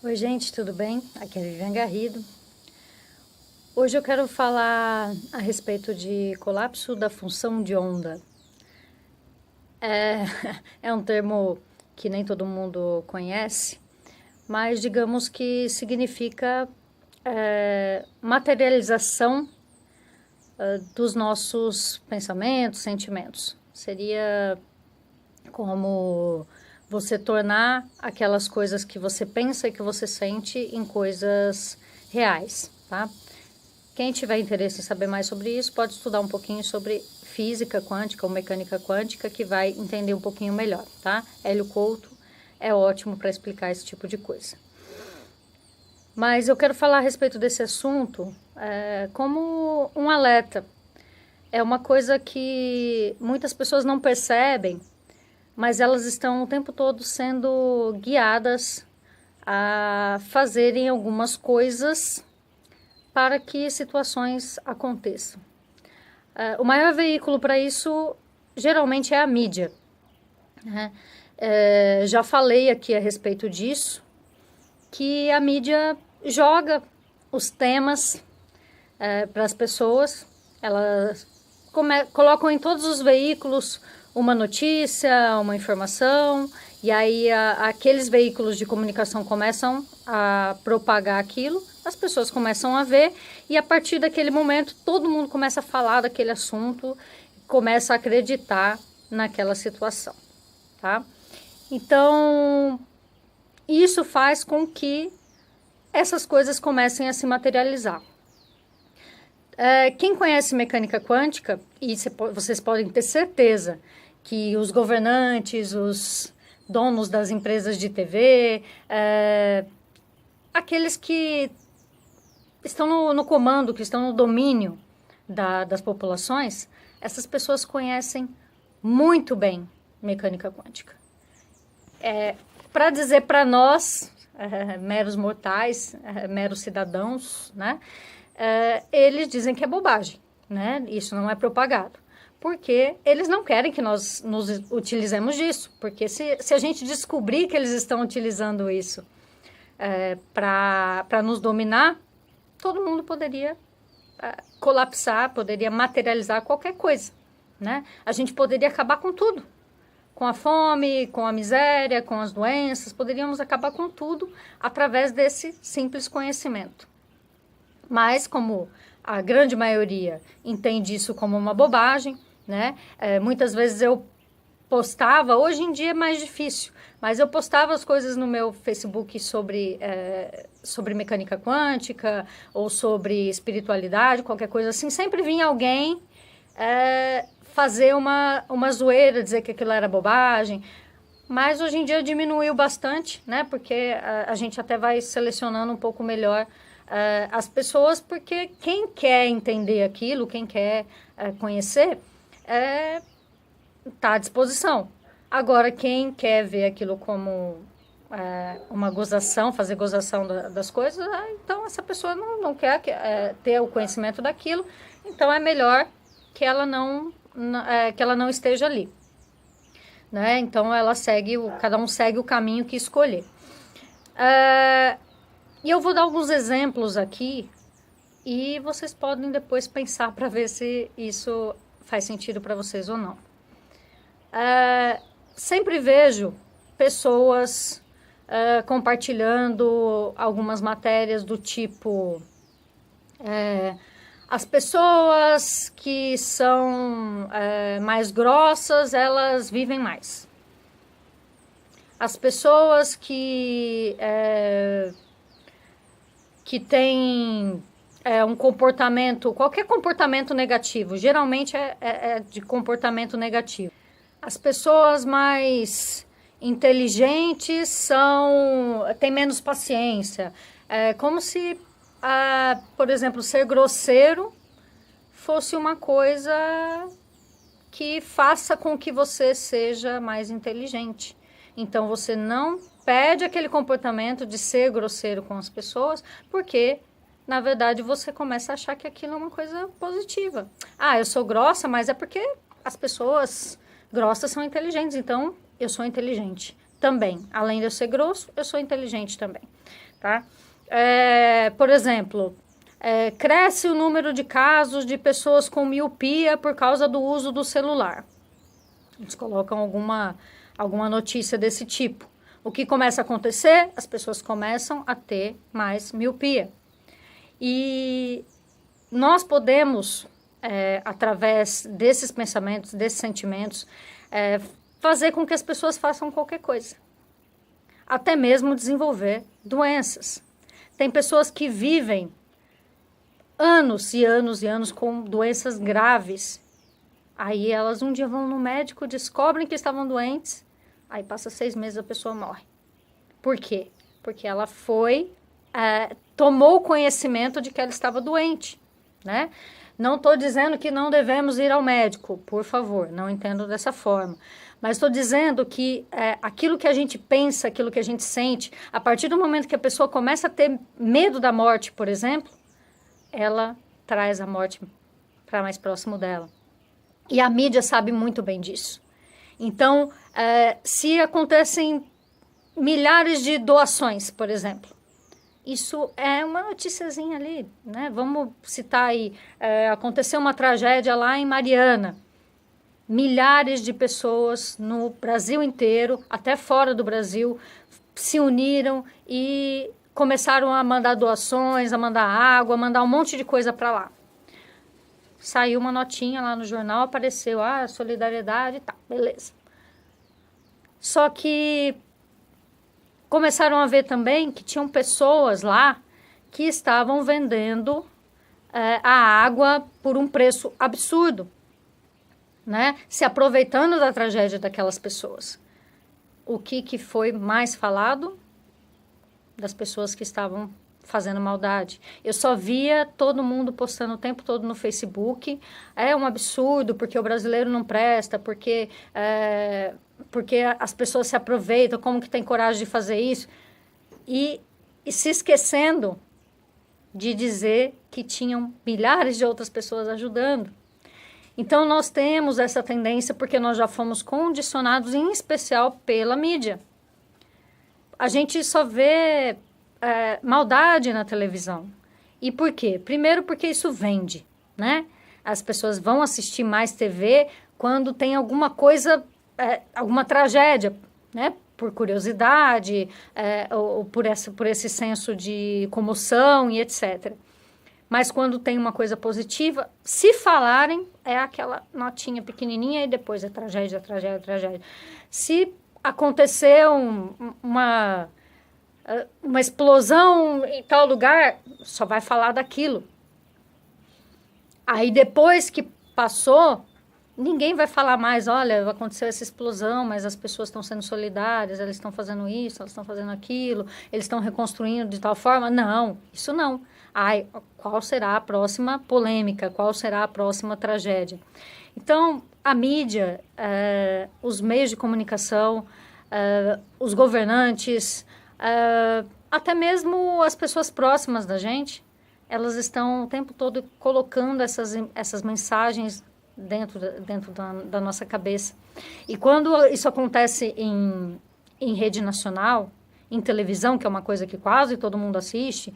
Oi, gente, tudo bem? Aqui é a Viviane Garrido. Hoje eu quero falar a respeito de colapso da função de onda. É, é um termo que nem todo mundo conhece, mas digamos que significa materialização dos nossos pensamentos, sentimentos. Seria como você tornar aquelas coisas que você pensa e que você sente em coisas reais, tá? Quem tiver interesse em saber mais sobre isso, pode estudar um pouquinho sobre física quântica ou mecânica quântica, que vai entender um pouquinho melhor, tá? Hélio Couto é ótimo para explicar esse tipo de coisa. Mas eu quero falar a respeito desse assunto como um alerta. É uma coisa que muitas pessoas não percebem, mas elas estão o tempo todo sendo guiadas a fazerem algumas coisas para que situações aconteçam. O maior veículo para isso geralmente é a mídia, né? Já falei aqui a respeito disso, que a mídia joga os temas para as pessoas, elas colocam em todos os veículos uma notícia, uma informação, e aí aqueles veículos de comunicação começam a propagar aquilo, as pessoas começam a ver, e a partir daquele momento todo mundo começa a falar daquele assunto, começa a acreditar naquela situação, tá? Então, isso faz com que essas coisas comecem a se materializar. Quem conhece mecânica quântica, e vocês podem ter certeza que os governantes, os donos das empresas de TV, aqueles que estão no comando, que estão no domínio das populações, essas pessoas conhecem muito bem mecânica quântica. Para dizer para nós, meros mortais, meros cidadãos, né? Eles dizem que é bobagem, né? Isso não é propagado. Porque eles não querem que nós nos utilizemos disso. Porque se a gente descobrir que eles estão utilizando isso para nos dominar, todo mundo poderia colapsar, poderia materializar qualquer coisa, né? A gente poderia acabar com tudo. Com a fome, com a miséria, com as doenças, poderíamos acabar com tudo através desse simples conhecimento. Mas como a grande maioria entende isso como uma bobagem, né? Muitas vezes eu postava, hoje em dia é mais difícil, mas eu postava as coisas no meu Facebook sobre mecânica quântica ou sobre espiritualidade, qualquer coisa assim. Sempre vinha alguém fazer uma zoeira, dizer que aquilo era bobagem. Mas hoje em dia diminuiu bastante, né? Porque a gente até vai selecionando um pouco melhor as pessoas, porque quem quer entender aquilo, quem quer conhecer, está à disposição. Agora, quem quer ver aquilo como uma gozação, fazer gozação das coisas, então essa pessoa não quer ter o conhecimento daquilo, então é melhor que ela não esteja ali. Né? Então, cada um segue o caminho que escolher. E eu vou dar alguns exemplos aqui e vocês podem depois pensar para ver se isso faz sentido para vocês ou não. Sempre vejo pessoas compartilhando algumas matérias do tipo... as pessoas que são mais grossas, elas vivem mais. As pessoas que têm um comportamento, qualquer comportamento negativo, geralmente é de comportamento negativo. As pessoas mais inteligentes têm menos paciência. É como se... por exemplo, ser grosseiro fosse uma coisa que faça com que você seja mais inteligente. Então, você não perde aquele comportamento de ser grosseiro com as pessoas, porque, na verdade, você começa a achar que aquilo é uma coisa positiva. Eu sou grossa, mas é porque as pessoas grossas são inteligentes, então eu sou inteligente. também. Além de eu ser grosso, eu sou inteligente também, tá? Por exemplo, cresce o número de casos de pessoas com miopia por causa do uso do celular. Eles colocam alguma notícia desse tipo. O que começa a acontecer? As pessoas começam a ter mais miopia. E nós podemos, através desses pensamentos, desses sentimentos, fazer com que as pessoas façam qualquer coisa. Até mesmo desenvolver doenças. Tem pessoas que vivem anos e anos e anos com doenças graves. Aí elas um dia vão no médico, descobrem que estavam doentes, aí passa 6 meses a pessoa morre. Por quê? Porque ela tomou conhecimento de que ela estava doente, né? Não estou dizendo que não devemos ir ao médico, por favor, não entendo dessa forma. Mas estou dizendo que aquilo que a gente pensa, aquilo que a gente sente, a partir do momento que a pessoa começa a ter medo da morte, por exemplo, ela traz a morte para mais próximo dela. E a mídia sabe muito bem disso. Então, se acontecem milhares de doações, por exemplo, isso é uma noticiazinha ali, né? Vamos citar aí, aconteceu uma tragédia lá em Mariana. Milhares de pessoas no Brasil inteiro, até fora do Brasil, se uniram e começaram a mandar doações, a mandar água, a mandar um monte de coisa para lá. Saiu uma notinha lá no jornal, apareceu, solidariedade e tal, beleza. Só que começaram a ver também que tinham pessoas lá que estavam vendendo a água por um preço absurdo, né? Se aproveitando da tragédia daquelas pessoas. O que foi mais falado? Das pessoas que estavam fazendo maldade. Eu só via todo mundo postando o tempo todo no Facebook. É um absurdo, porque o brasileiro não presta, porque as pessoas se aproveitam, como que tem coragem de fazer isso? E se esquecendo de dizer que tinham milhares de outras pessoas ajudando. Então, nós temos essa tendência porque nós já fomos condicionados, em especial pela mídia. A gente só vê maldade na televisão. E por quê? Primeiro porque isso vende, né? As pessoas vão assistir mais TV quando tem alguma coisa, alguma tragédia, né? Por curiosidade, ou por esse senso de comoção e etc. Mas quando tem uma coisa positiva, se falarem, é aquela notinha pequenininha e depois é tragédia, tragédia, tragédia. Se aconteceu uma explosão em tal lugar, só vai falar daquilo. Aí depois que passou, ninguém vai falar mais, olha, aconteceu essa explosão, mas as pessoas estão sendo solidárias, elas estão fazendo isso, elas estão fazendo aquilo, eles estão reconstruindo de tal forma. Não, isso não. Qual será a próxima polêmica? Qual será a próxima tragédia? Então, a mídia, os meios de comunicação, os governantes, até mesmo as pessoas próximas da gente, elas estão o tempo todo colocando essas mensagens dentro da nossa cabeça. E quando isso acontece em rede nacional, em televisão, que é uma coisa que quase todo mundo assiste,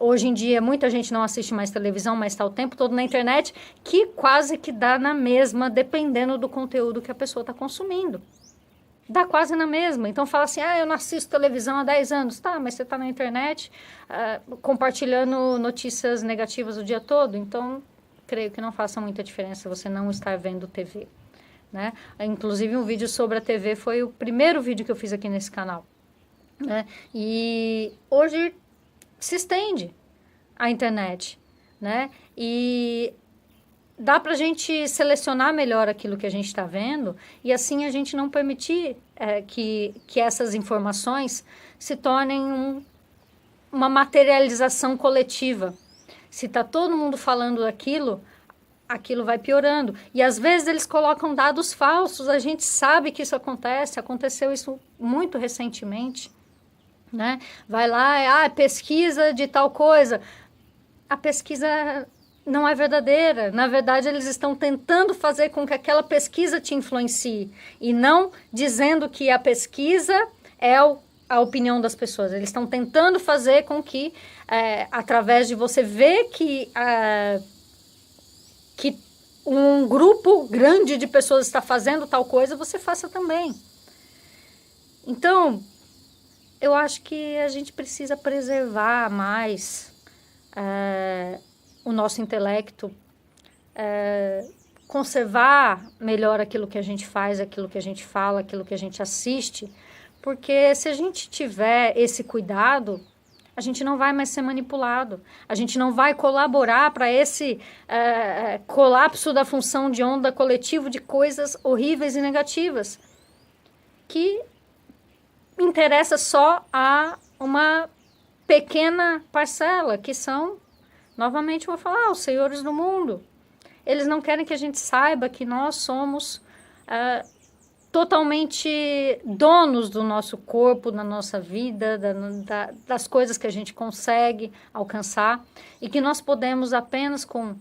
hoje em dia muita gente não assiste mais televisão, mas está o tempo todo na internet, que quase que dá na mesma, dependendo do conteúdo que a pessoa está consumindo. Dá quase na mesma. Então, fala assim, eu não assisto televisão há 10 anos. Tá, mas você está na internet compartilhando notícias negativas o dia todo. Então, creio que não faça muita diferença você não estar vendo TV, né? Inclusive, um vídeo sobre a TV foi o primeiro vídeo que eu fiz aqui nesse canal, né? E hoje se estende a internet, né? E dá para a gente selecionar melhor aquilo que a gente está vendo e assim a gente não permitir que essas informações se tornem uma materialização coletiva. Se está todo mundo falando daquilo, aquilo vai piorando. E às vezes eles colocam dados falsos, a gente sabe que isso aconteceu isso muito recentemente, né? Vai lá, pesquisa de tal coisa. A pesquisa não é verdadeira. Na verdade, eles estão tentando fazer com que aquela pesquisa te influencie e não dizendo que a pesquisa é a opinião das pessoas. Eles estão tentando fazer com que, através de você ver que um grupo grande de pessoas está fazendo tal coisa, você faça também. Então, eu acho que a gente precisa preservar mais o nosso intelecto, conservar melhor aquilo que a gente faz, aquilo que a gente fala, aquilo que a gente assiste, porque se a gente tiver esse cuidado, a gente não vai mais ser manipulado, a gente não vai colaborar para esse colapso da função de onda coletivo de coisas horríveis e negativas, que interessa só a uma pequena parcela, que são, novamente vou falar, os senhores do mundo. Eles não querem que a gente saiba que nós somos totalmente donos do nosso corpo, da nossa vida, das coisas que a gente consegue alcançar, e que nós podemos apenas com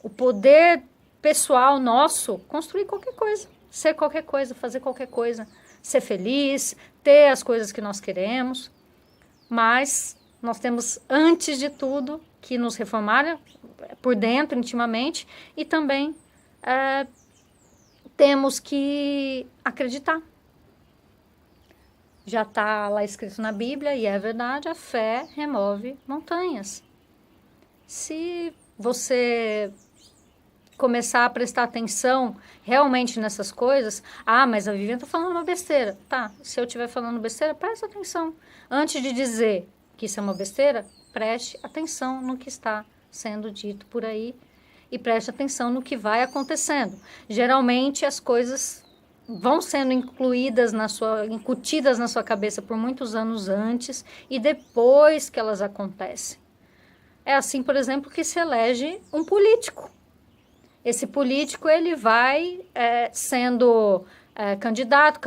o poder pessoal nosso construir qualquer coisa, ser qualquer coisa, fazer qualquer coisa, ser feliz, ter as coisas que nós queremos, mas nós temos, antes de tudo, que nos reformar por dentro, intimamente, e também temos que acreditar. Já está lá escrito na Bíblia, e é verdade, a fé remove montanhas. Se você começar a prestar atenção realmente nessas coisas, mas a Viviane está falando uma besteira. Tá, se eu estiver falando besteira, presta atenção. Antes de dizer que isso é uma besteira, preste atenção no que está sendo dito por aí e preste atenção no que vai acontecendo. Geralmente as coisas vão sendo incutidas na sua cabeça por muitos anos antes e depois que elas acontecem. É assim, por exemplo, que se elege um político. Esse político, ele vai sendo candidato,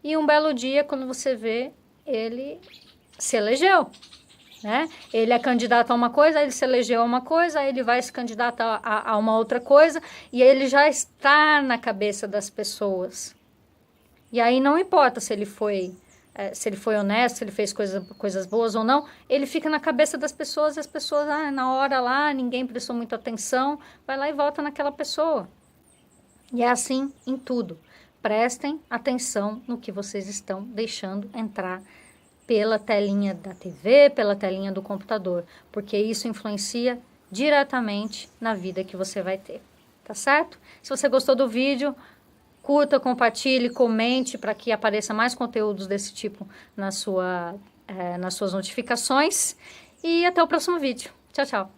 e um belo dia, quando você vê, ele se elegeu, né? Ele é candidato a uma coisa, ele se elegeu a uma coisa, aí ele vai se candidatar a uma outra coisa, e ele já está na cabeça das pessoas. E aí não importa se ele foi honesto, se ele fez coisas boas ou não, ele fica na cabeça das pessoas, e as pessoas, na hora lá, ninguém prestou muita atenção, vai lá e vota naquela pessoa. E é assim em tudo. Prestem atenção no que vocês estão deixando entrar pela telinha da TV, pela telinha do computador, porque isso influencia diretamente na vida que você vai ter, tá certo? Se você gostou do vídeo, curta, compartilhe, comente para que apareça mais conteúdos desse tipo nas suas notificações. E até o próximo vídeo. Tchau, tchau.